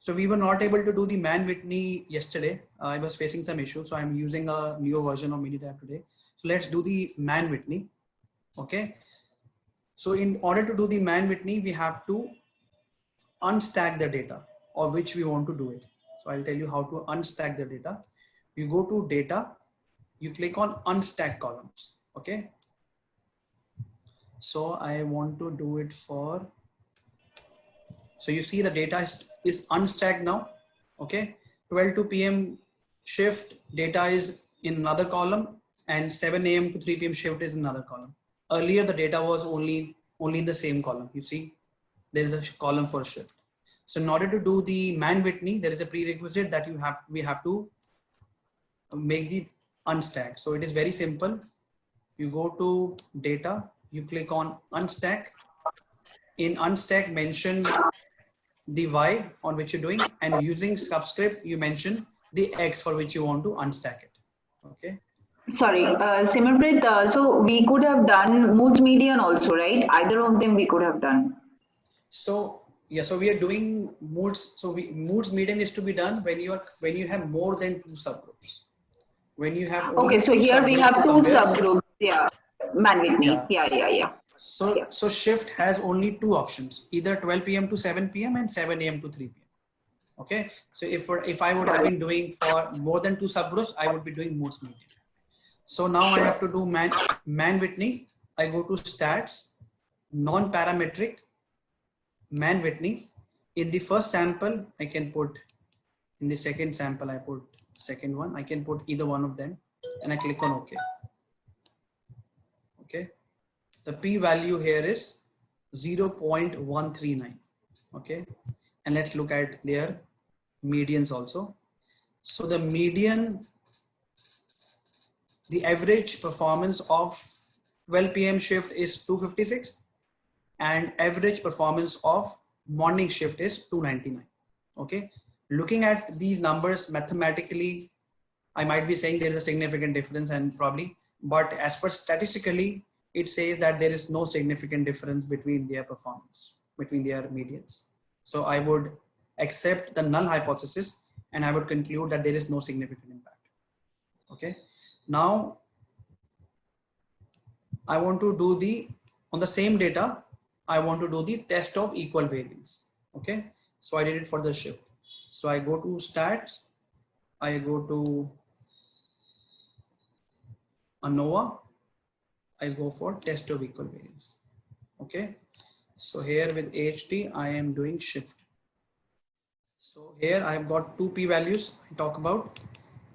So we were not able to do the Mann-Whitney yesterday. I was facing some issues, so I'm using a newer version of Minitab today. So let's do the Mann-Whitney. Okay. So in order to do the Mann-Whitney, we have to unstack the data of which we want to do it. So I'll tell you how to unstack the data. You go to data, you click on unstack columns. Okay. So I want to do it for, so you see the data is unstacked now. Okay. 12 to PM shift data is in another column and 7 AM to 3 PM shift is in another column. Earlier, the data was only in the same column. You see, there is a column for shift. So in order to do the Mann-Whitney, there is a prerequisite that we have to make the unstack. So it is very simple. You go to data, you click on unstack. In unstack, mention the Y on which you're doing, and using subscript, you mention the X for which you want to unstack it. Okay. Sorry, Simranpreet, so we could have done moods median also, right? Either of them we could have done. So yeah, so we are doing moods. So moods median is to be done when you have more than 2 subgroups. When you have okay, so here we have 2 subgroups. Yeah, Mann-Whitney. Yeah. So shift has only 2 options, either 12 PM to 7 PM and 7 AM to 3 PM. Okay. So if I would have been doing for more than 2 subgroups, I would be doing moods median. So now I have to do Mann-Whitney. I go to stats, non-parametric, Mann-Whitney. In the first sample, I can put, in the second sample, I put second one. I can put either one of them and I click on OK. Okay. The p-value here is 0.139. Okay. And let's look at their medians also. So the median, the average performance of 12 PM shift is 256 and average performance of morning shift is 299. Okay. Looking at these numbers mathematically, I might be saying there is a significant difference and probably, but as per statistically, it says that there is no significant difference between their performance, between their medians. So I would accept the null hypothesis and I would conclude that there is no significant impact. Okay. Now I want to do on the same data, I want to do the test of equal variance. Okay. So I did it for the shift. So I go to stats, I go to ANOVA, I go for test of equal variance. Okay. So here with AHT, I am doing shift. So here I have got 2 p-values I talk about.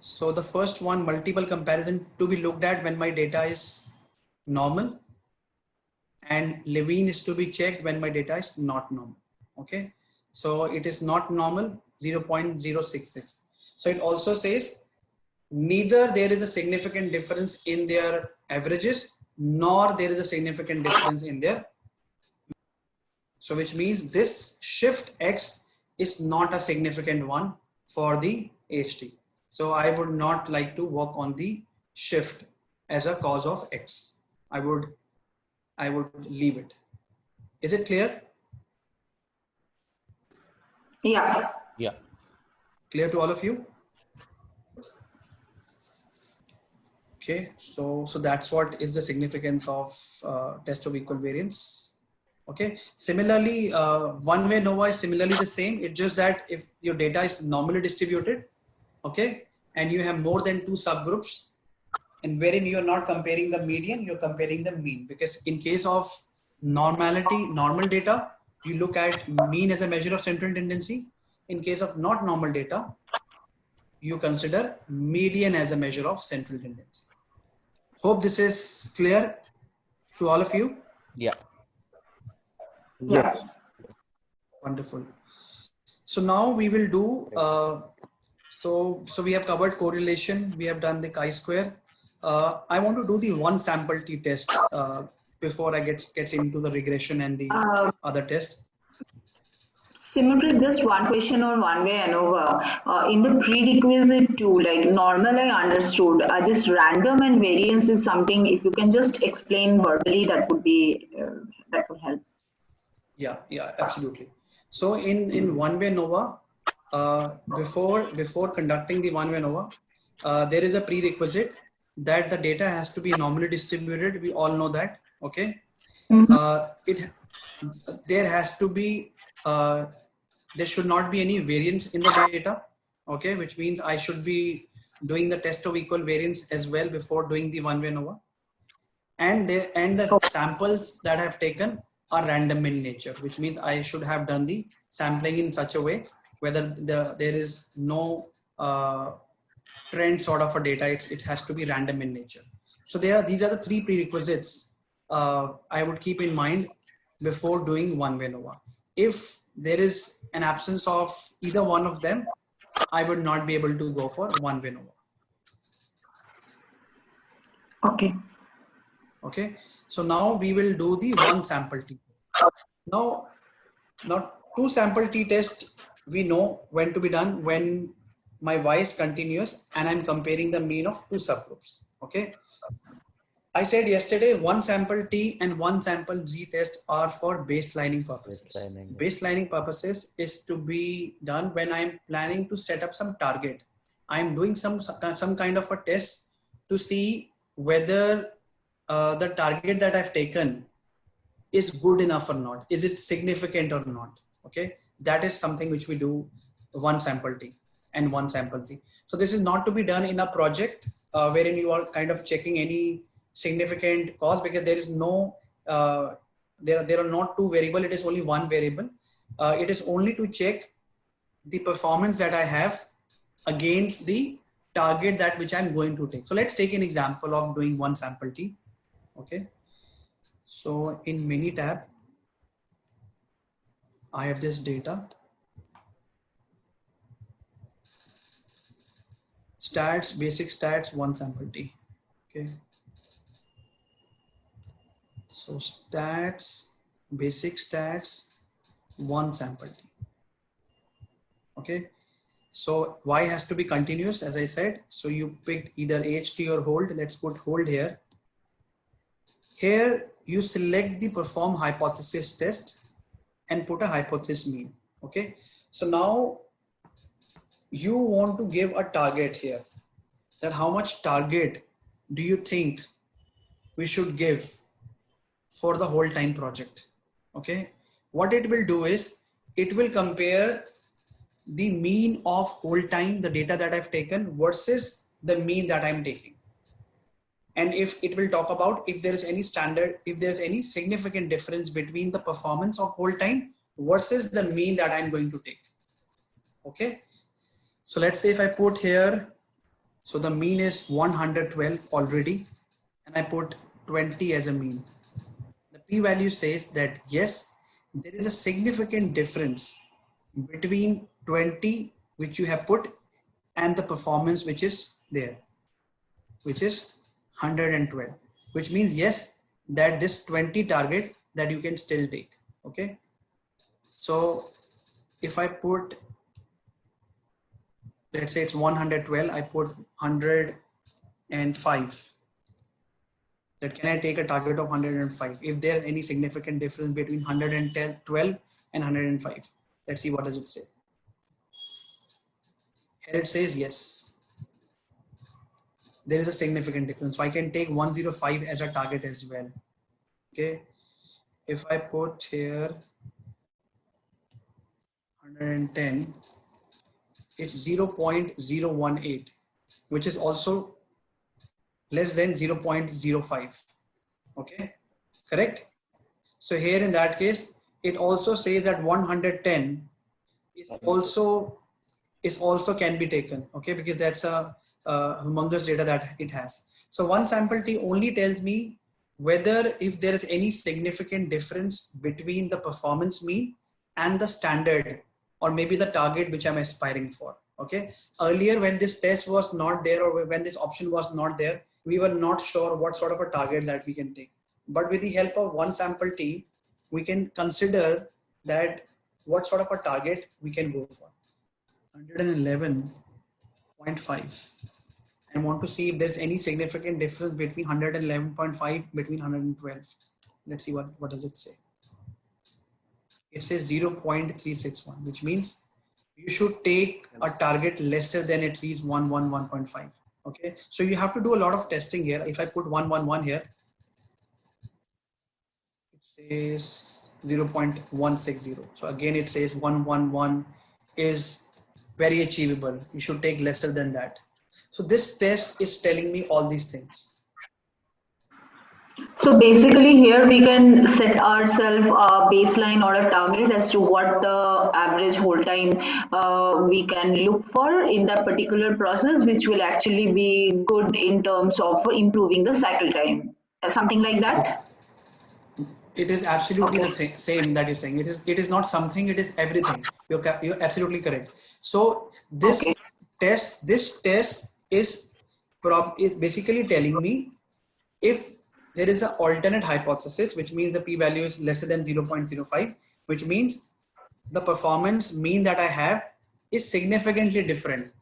So the first one, multiple comparison to be looked at when my data is normal, and Levine is to be checked when my data is not normal. Okay. So it is not normal, 0.066. So it also says neither there is a significant difference in their averages, nor there is a significant difference in their. So which means this shift X is not a significant one for the HT. So I would not like to work on the shift as a cause of X. I would leave it. Is it clear? Yeah. Yeah. Clear to all of you? Okay, so that's what is the significance of test of equal variance. Okay, similarly, one-way NOVA is similarly the same. It's just that if your data is normally distributed, okay, and you have more than 2 subgroups, and wherein you're not comparing the median, you're comparing the mean. Because in case of normal data, you look at mean as a measure of central tendency. In case of not normal data, you consider median as a measure of central tendency. Hope this is clear to all of you. Yeah. Yes. Wonderful. So now we will do, so we have covered correlation. We have done the chi-square. I want to do the one sample t-test before I get into the regression and the other test. Simranpreet, just one question on one-way ANOVA. In the prerequisite too, like normal I understood, this random and variance is something, if you can just explain verbally, that would be, that would help. Yeah, absolutely. So in one-way ANOVA, before conducting the one-way ANOVA, there is a prerequisite that the data has to be normally distributed. We all know that. Okay. Mhm. It there has to be there should not be any variance in the data. Okay, which means I should be doing the test of equal variance as well before doing the one-way ANOVA. And the samples that I have taken are random in nature, which means I should have done the sampling in such a way whether there is no trend sort of a data. It has to be random in nature. So these are the three prerequisites I would keep in mind before doing one-way ANOVA. If there is an absence of either one of them, I would not be able to go for one-way ANOVA. Okay. Okay, so now we will do the one sample t. Now two sample t test, we know when to be done when my y is continuous and I'm comparing the mean of two subgroups. Okay, I said yesterday one sample t and one sample z test are for baselining purposes. Baselining purposes is to be done when I'm planning to set up some target. I'm doing some kind of a test to see whether the target that I've taken is good enough or not. Is it significant or not? Okay, that is something which we do one sample T and one sample Z. So this is not to be done in a project wherein you are kind of checking any significant cause, because there is no, there are not two variable, it is only one variable. It is only to check the performance that I have against the target that which I'm going to take. So let's take an example of doing one sample T. Okay. So in Minitab, I have this data. Stats, basic stats, one sample T. Okay. So stats, basic stats, one sample T. Okay. So Y has to be continuous, as I said. So you picked either HT or hold. Let's put hold here. Here you select the perform hypothesis test and put a hypothesis mean. Okay. So now you want to give a target here, that how much target do you think we should give for the whole time project. Okay. What it will do is it will compare the mean of whole time, the data that I've taken, versus the mean that I'm taking. And if it will talk about if there is any standard, if there's any significant difference between the performance of whole time versus the mean that I'm going to take. Okay. So let's say if I put here, so the mean is 112 already, and I put 20 as a mean. The p-value says that yes, there is a significant difference between 20 which you have put and the performance which is there, which is 112, which means yes, that this 20 target that you can still take. Okay. So if I put, let's say it's 112, I put 105. That can I take a target of 105 if there any significant difference between 112 and 105. Let's see what does it say. Here it says yes, there is a significant difference, so I can take 105 as a target as well. Okay, if I put here 110, it's 0.018, which is also less than 0.05. Okay, correct. So here in that case, it also says that 110 is also can be taken. Okay, because that's a humongous data that it has. So one sample T only tells me whether if there is any significant difference between the performance mean and the standard, or maybe the target which I'm aspiring for. Okay, earlier when this test was not there, or when this option was not there, we were not sure what sort of a target that we can take. But with the help of one sample T, we can consider that what sort of a target we can go for. 111.5. I want to see if there's any significant difference between 111.5 between 112. Let's see what does it say. It says 0.361, which means you should take a target lesser than at least 111.5. Okay, so you have to do a lot of testing here. If I put 111 here, it says 0.160. So again, it says 111 is very achievable. You should take lesser than that. So this test is telling me all these things. So basically here we can set ourselves a baseline or a target as to what the average hold time we can look for in that particular process, which will actually be good in terms of improving the cycle time. Something like that? It is absolutely the Okay. same that you're saying. It is not something, it is everything. You're absolutely correct. So Okay. this test is basically telling me if there is an alternate hypothesis, which means the p-value is lesser than 0.05, which means the performance mean that I have is significantly different.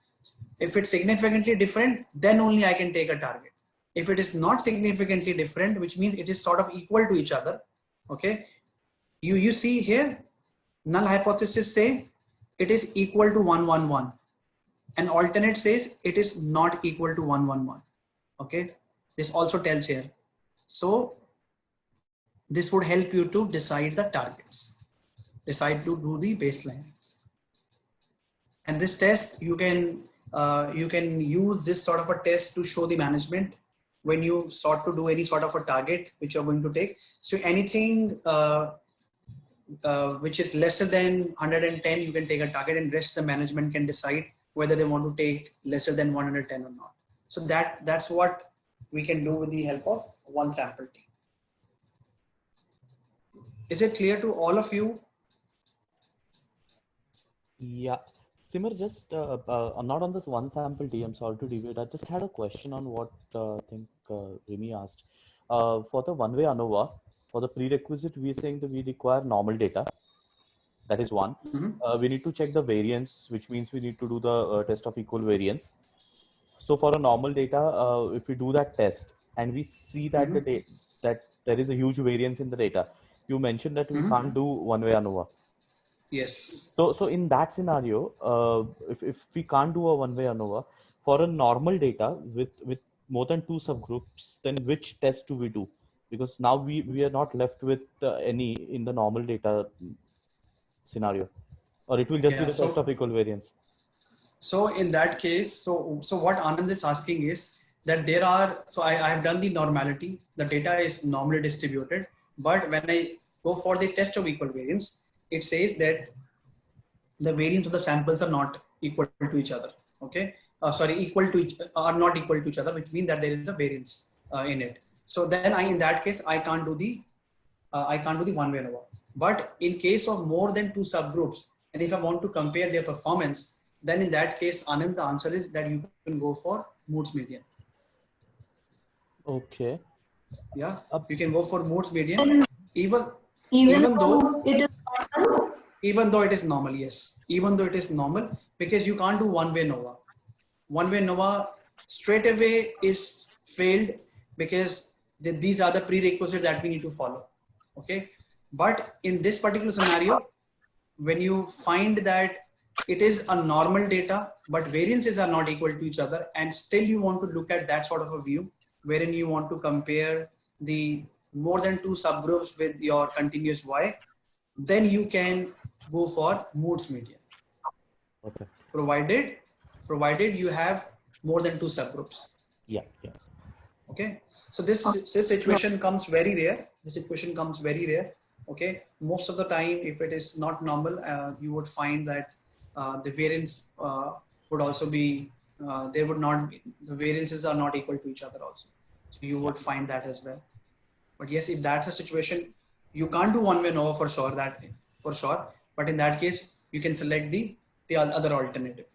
If it's significantly different, then only I can take a target. If it is not significantly different, which means it is sort of equal to each other, okay, you see here, null hypothesis say it is equal to 111, and alternate says it is not equal to 111. Okay, this also tells here. So this would help you to decide the targets, decide to do the baselines. And this test, you can use this sort of a test to show the management when you sort to do any sort of a target which you're going to take. So anything which is lesser than 110, you can take a target, and rest the management can decide whether they want to take lesser than 110 or not. So that's what we can do with the help of one sample T. Is it clear to all of you? Yeah. Simar, just not on this one sample T, I'm sorry to deviate. I just had a question on what I think Remy asked. For the one-way ANOVA, for the prerequisite, we are saying that we require normal data. That is one. We need to check the variance, which means we need to do the test of equal variance. So for a normal data, if we do that test and we see that that there is a huge variance in the data, you mentioned that we can't do one-way ANOVA. Yes. So in that scenario, if we can't do a one-way ANOVA for a normal data with more than 2 subgroups, then which test do we do? Because now we are not left with any in the normal data scenario, or it will just be Yeah. the test of equal variance. So in that case, so what Anand is asking is that there are, so I have done the normality, the data is normally distributed, but when I go for the test of equal variance, it says that the variance of the samples are not equal to each other. Okay, are not equal to each other, which means that there is a variance in it. So then in that case, I can't do the one-way ANOVA. But in case of more than 2 subgroups, and if I want to compare their performance, then in that case, Anand, the answer is that you can go for Moore's median. Okay. Yeah, you can go for Moore's median, Even even though though it is normal? even though it is normal. Yes, even though it is normal, because you can't do one-way ANOVA. One-way ANOVA straight away is failed, because these are the prerequisites that we need to follow. Okay, but in this particular scenario, when you find that it is a normal data, but variances are not equal to each other, and still you want to look at that sort of a view, wherein you want to compare the more than 2 subgroups with your continuous Y, then you can go for Moore's median. Okay. Provided you have more than 2 subgroups. Yeah. Okay, so this situation comes very rare. This situation comes very rare. Okay, most of the time, if it is not normal, you would find that the variance would also be the variances are not equal to each other also. So you would find that as well. But yes, if that's the situation, you can't do one-way ANOVA for sure. But in that case, you can select the other alternative.